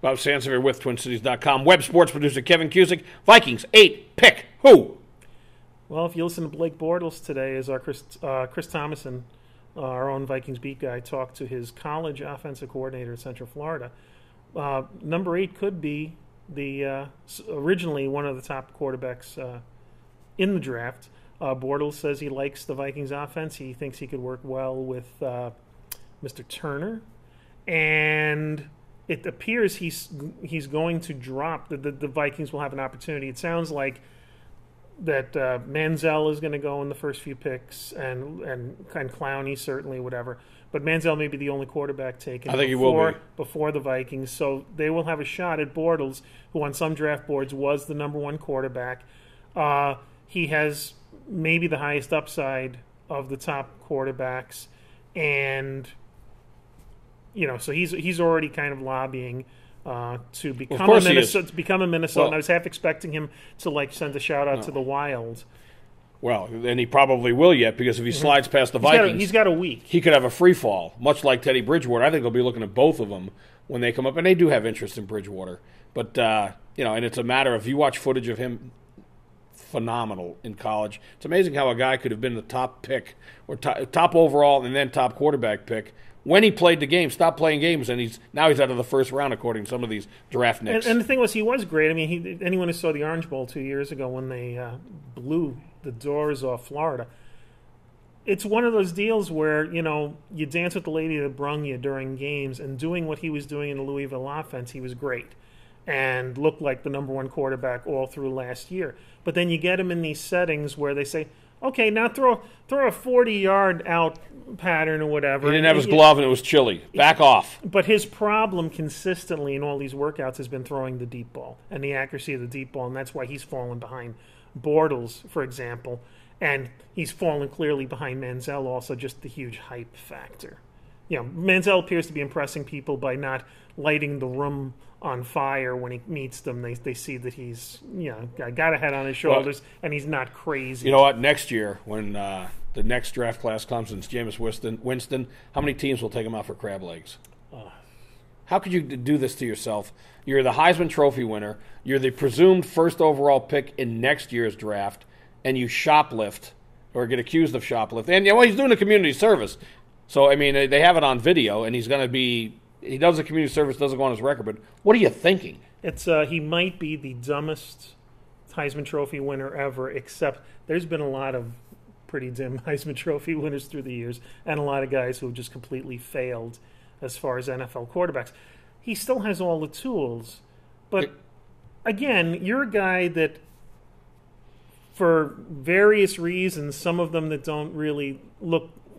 Bob Sansevere with TwinCities.com. Web sports producer Kevin Cusick. Vikings 8 pick who? Well, if you listen to Blake Bortles today, as our Chris Thomason, our own Vikings beat guy, talked to his college offensive coordinator at Central Florida, number 8 could be the originally one of the top quarterbacks in the draft. Bortles says he likes the Vikings offense. He thinks he could work well with Mr. Turner, and it appears he's going to drop. The Vikings will have an opportunity. It sounds like that Manziel is going to go in the first few picks, and Clowney certainly, whatever. But Manziel may be the only quarterback taken before the Vikings. So they will have a shot at Bortles, who on some draft boards was the number 1 quarterback. He has maybe the highest upside of the top quarterbacks, and so he's already kind of lobbying to become a Minnesota. Well, I was half expecting him to send a shout out to the Wild. Well, and he probably will yet, because if he slides past the Vikings, he's got a week. He could have a free fall, much like Teddy Bridgewater. I think they'll be looking at both of them when they come up, and they do have interest in Bridgewater. But and it's a matter of, you watch footage of him, phenomenal in college. It's amazing how a guy could have been the top pick or top overall and then top quarterback pick when he played the game, stopped playing games, and now he's out of the first round, according to some of these draft nicks. And the thing was, he was great. I mean, anyone who saw the Orange Bowl 2 years ago when they blew the doors off Florida, it's one of those deals where, you dance with the lady that brung you during games, and doing what he was doing in the Louisville offense, he was great and looked like the number 1 quarterback all through last year. But then you get him in these settings where they say, okay, now throw a 40-yard out pattern or whatever. He didn't have his glove and it was chilly. Back off. But his problem consistently in all these workouts has been throwing the deep ball and the accuracy of the deep ball, and that's why he's fallen behind Bortles, for example. And he's fallen clearly behind Manziel also, just the huge hype factor. Manziel appears to be impressing people by not lighting the room on fire when he meets them. They see that he's got a head on his shoulders, and he's not crazy. You know what? Next year, when the next draft class comes and it's Jameis Winston, how many teams will take him out for crab legs? How could you do this to yourself? You're the Heisman Trophy winner. You're the presumed first overall pick in next year's draft, and you shoplift or get accused of shoplifting. And he's doing a community service. So, I mean, they have it on video, and he's going to be – he does a community service, doesn't go on his record. But what are you thinking? It's he might be the dumbest Heisman Trophy winner ever, except there's been a lot of pretty dim Heisman Trophy winners through the years, and a lot of guys who have just completely failed as far as NFL quarterbacks. He still has all the tools. But, again, you're a guy that, for various reasons, some of them that don't really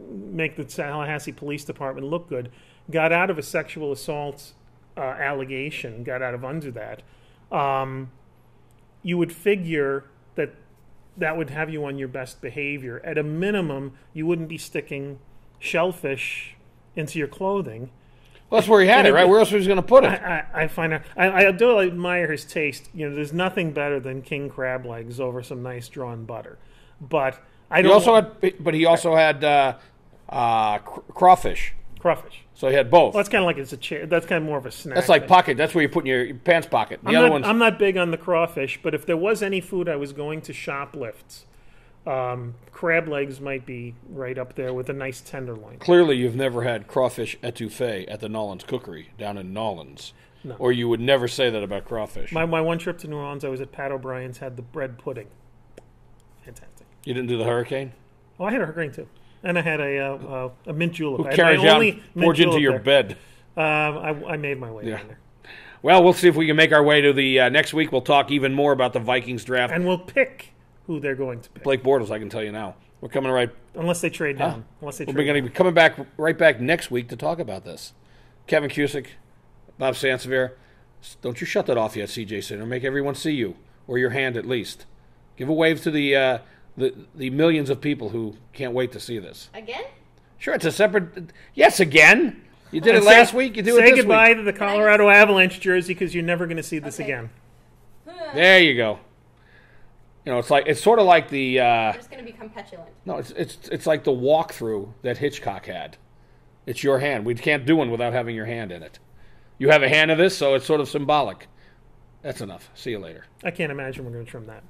make the Tallahassee Police Department look good, got out of a sexual assault allegation, got out of under that. You would figure that would have you on your best behavior. At a minimum, you wouldn't be sticking shellfish into your clothing. Well, that's where he had it, right? Where else was he going to put it? I do admire his taste. There's nothing better than king crab legs over some nice drawn butter. But he also had crawfish. Crawfish. So he had both. Well, that's kind of like it's a chair. That's kind of more of a snack. That's like pocket. That's where you put in your pants pocket. I'm not big on the crawfish, but if there was any food I was going to shoplift, crab legs might be right up there with a nice tenderloin. Clearly, you've never had crawfish etouffee at the Nollins Cookery down in Nollins. No. Or you would never say that about crawfish. My one trip to New Orleans, I was at Pat O'Brien's, had the bread pudding. Fantastic. You didn't do the hurricane? Oh, I had a hurricane, too. And I had a mint julep. Who carried down, poured into your bed? I made my way down there. Well, we'll see if we can make our way to the next week. We'll talk even more about the Vikings draft. And we'll pick who they're going to pick. Blake Bortles, I can tell you now. We're coming right... Unless they trade down. We're going to be coming right back next week to talk about this. Kevin Cusick, Bob Sansevere. Don't you shut that off yet, CJ Sinner. Make everyone see you, or your hand at least. Give a wave to the millions of people who can't wait to see this. Again? Sure, it's a separate... Yes, again. You did it last week. You do it this week. Say goodbye to the Colorado Avalanche jersey because you're never going to see this again. There you go. It's sort of like the... I'm just going to become petulant. No, it's like the walkthrough that Hitchcock had. It's your hand. We can't do one without having your hand in it. You have a hand in this, so it's sort of symbolic. That's enough. See you later. I can't imagine we're going to trim that.